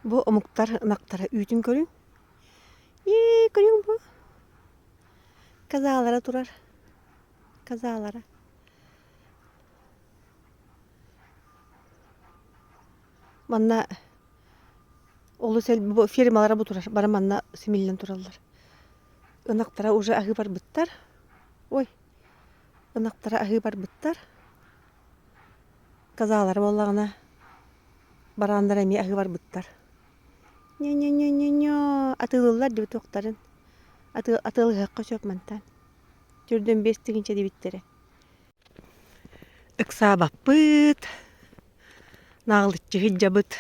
Bu omuktar ınaktara üytün görün. Görün bu. Kazalara durar. Kazalara. Manna olu sel bu firmalara bu durar. Bara manna simillen durarlar. Inaktara uca ahı var bittar. Oy. Inaktara ahı var bittar. Kazalara bollağına baranlar emi ahı var bittar. Nyo. Atılırlar dibi toktarın. Atılır haqqa çöp mantan. Türdün bestigince dibittere. Iksa bappıt. Nağlıtçı hicabıt.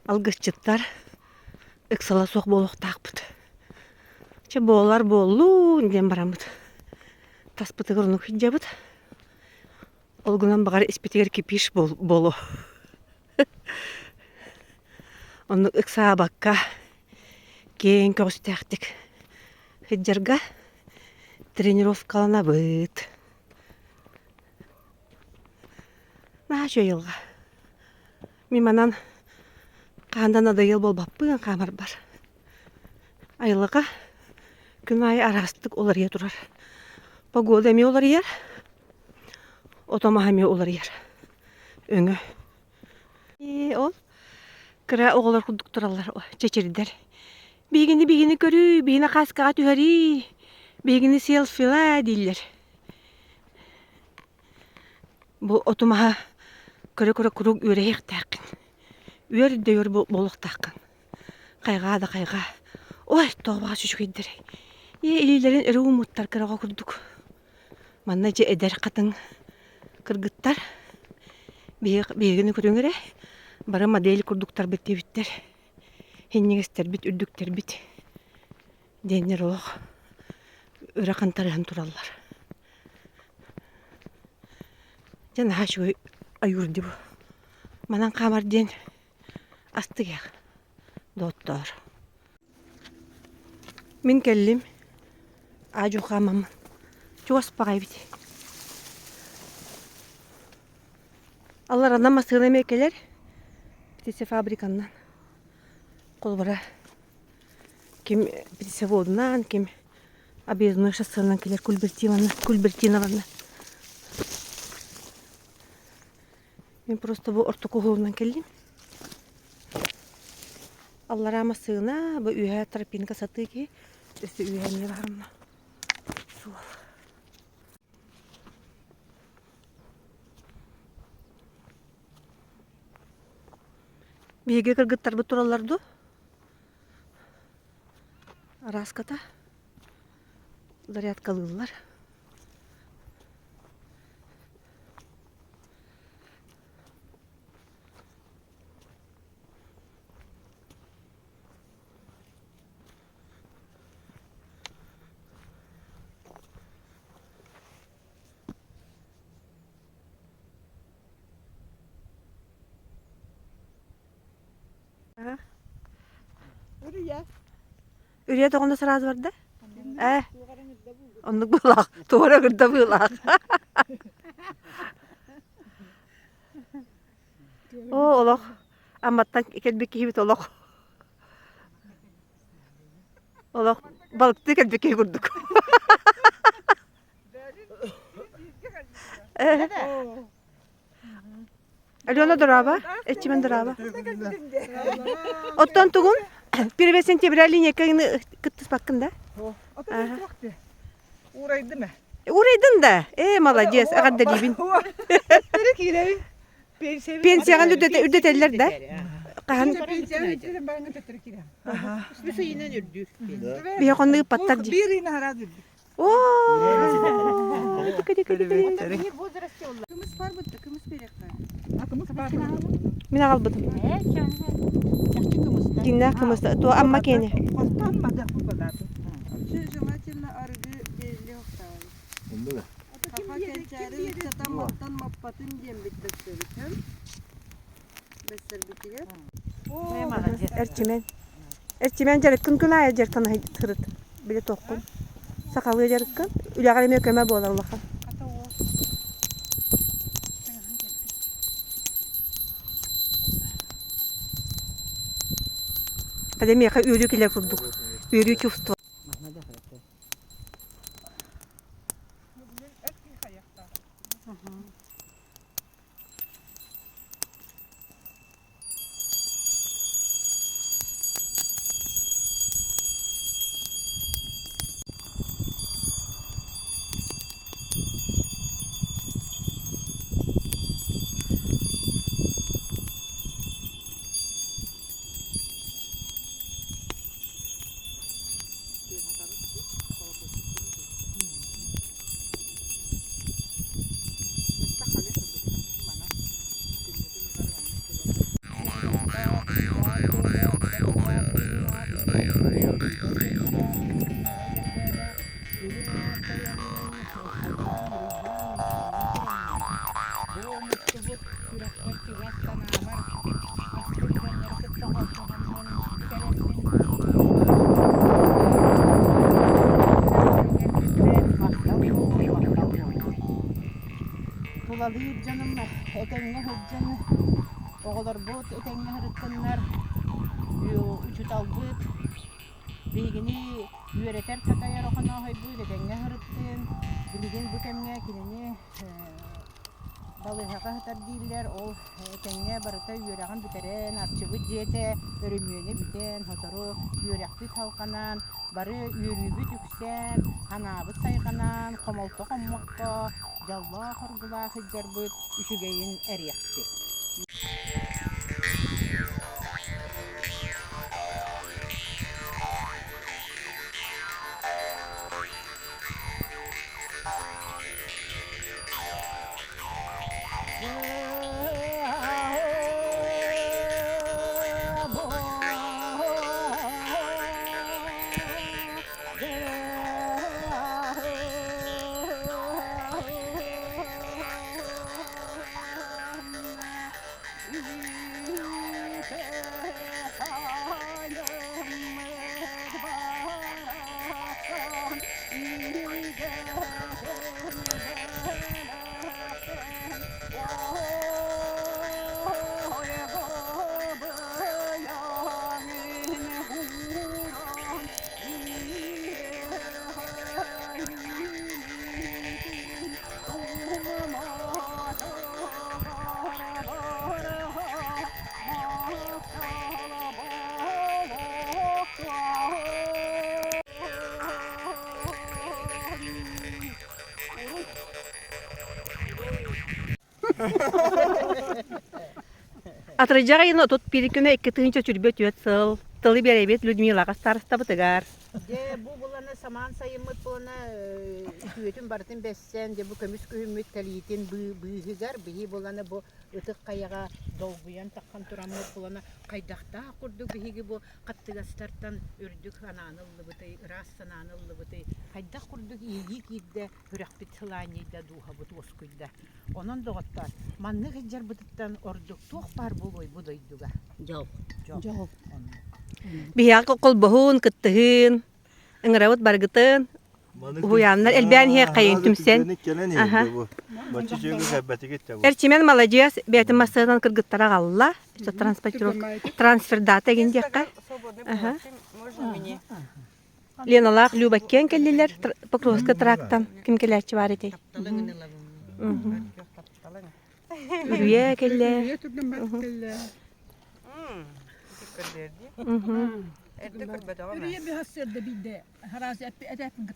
Algıççıtlar. Iksala sok boluk taqpıt. Çe boğlar bollu indem baramıt. Taspıtı kırnuk hicabıt. Olgunan bağır ispitiger kipiş bolu. Onu ıksa bakka. Ken köstektik. Hicjarga. Trenirovkalana bıt. Naşo yılga. Mimanan kandan ada yıl bol bappıgan kamar bar. Ayılıga gün ayı arastık olar ya durar. Pagoda emi olar yer. Otoma hemi olar yer. Öngü. Ol. Kıra oğlar kuduk durarlar. Çeçerider. Bigini görü. Bigini kaskağa tüheri. Bigini selfie'la diller. Bu otoma köre kuruk üreyek takın. Üyer de yor boluk takın. Kayga da kayga. Oy toğba şuşuk eddir. İlilerin eri umutlar kırağa kurduk. Mannaca eder katın kırgıttar. Bigini körüngere. Bara modeli kurduktar bitti bitter. Hinnegester bit, ürdükter bit. Denir oğ. Üre kantarıhan turallar. Jana ha şu ayurdu bu. Manan kamar den astı ya. Doktor. Min kellim. Aju kamam. Çuwas pagay biti. Allah ranama sığınama ekeler. Bitise fabrikandan. Kolbara. Kim bitise vodundan, kim abiyazını şasırından keler kulbertinalarına. Ben просто bu ortakoğundan kellim. Allah rama sığına bu üye tarafına satı ki üstü üyeleri var mı? Biege kırgıtlar bu turallardı. Araskata. Zaryat kalırlar. Üreye doğanda sıraz vardı. Onluk bulak. Tuğra gırda bulak. O olak. Amattan kelbeki hibit olak. Olak. Balıktı kelbeki kurduk. Alyola duraba. Etçimen duraba. Ottan tuğun. Bir sentibirali nekayını kıttız bakkında. Uğraydı mı? Uğraydın da. Malades. Ağad da libin. Pensiyagan üdeteller de. Kahan. Bir yakınlığı patlar. Bir yine harad öldü. Ooo. Dikkat. Kımız var mı? Kımız verecekler. Kımız var mı? Mina kalmadım. Dinle kımızda. Tu amma kene. Korktanmadı bu kadar. Şumaçınla arıdı belli yoktu. Onda da. Kafa kençeri çatan maptan mappatın cembit beslebitim. Beslerbitiler. Erçimen jarıkkın kınaya jartan tırıt. Bile tokkun. Sakalı jarıkkın. Ülagareme köme bolar Allah'a. Kademiyaka üyürü kiler kurduk. Üyürü çuftu. Bulalıyır canım, eteğine hırcanı. Oğlar bot, eteğine hırıttınlar. Uçut aldık. Bilgini yüreter tataya rohana hay bu eteğine hırıttın. Bilgin bu temne kinini balığa hatar değiller. O eteğine barıta yüreğin biteren, arçıbı jete, örümüğüne biten, hotoru yürekli tavkanan, barı yürübü tüksen, hanabı saykanan, komolta kommakta, Jalla horgula hıccar büt üşügeyin eriyaksi. Atıracak yine otot bir güne iki tığınca çürübet yöt sıl. Tılı bir evet Людмила староста bıtıgar. De bu bulana saman sayımıt bulana hüyetün barıtın bessen de bu kömüs kühümüt talitin bıyıgar bıyı bulana bu ıtık kayaga dolguyan takkan turamıt bulana kaydakta kurduk bıyıgı bu kattıgastartan ürdük ananıllı bıtay, ras ananıllı bıtay. Kaydak kurduk iyi gidde hürekbit hılaniyda duha bıt oskuyda. Onun doğuttan manlı hıccar bıtıttan orduk tuğ par buluy budayduga. Jol. Jol. Biyak kol bahun kıttığın. Ingıravut bargıtın. Uyanlar elben hiye kayın tümsen. Aha. Erçimen malajiyas beytin masadan kırgıttara galla. İşte transfer data gindiyakka. Aha. Lenalar Lübakken kelliler Покровска трактан. Kim kellerçi var eti. Rüye kelle. Yürüye bir hasırda bir de harazi edetin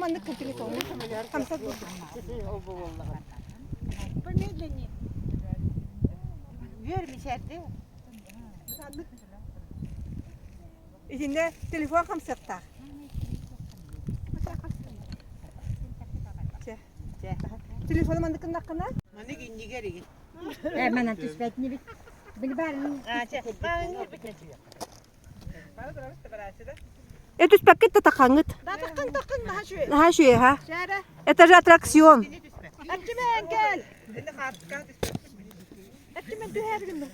mandık telefonu. Kamsa bu. O bu vallahi. Bu ne deniyor? Görmüşerdi. İçinde telefon kamsakta. Telefonu mandıkın hakkında. Hani günlük geri. Hemen antüspetini bir. Bir barın. Это пакет такангыт. Takın ha şu. Ha şu ha. Şere. Это же аттракцион. Açmen gel. Açmen düher gün.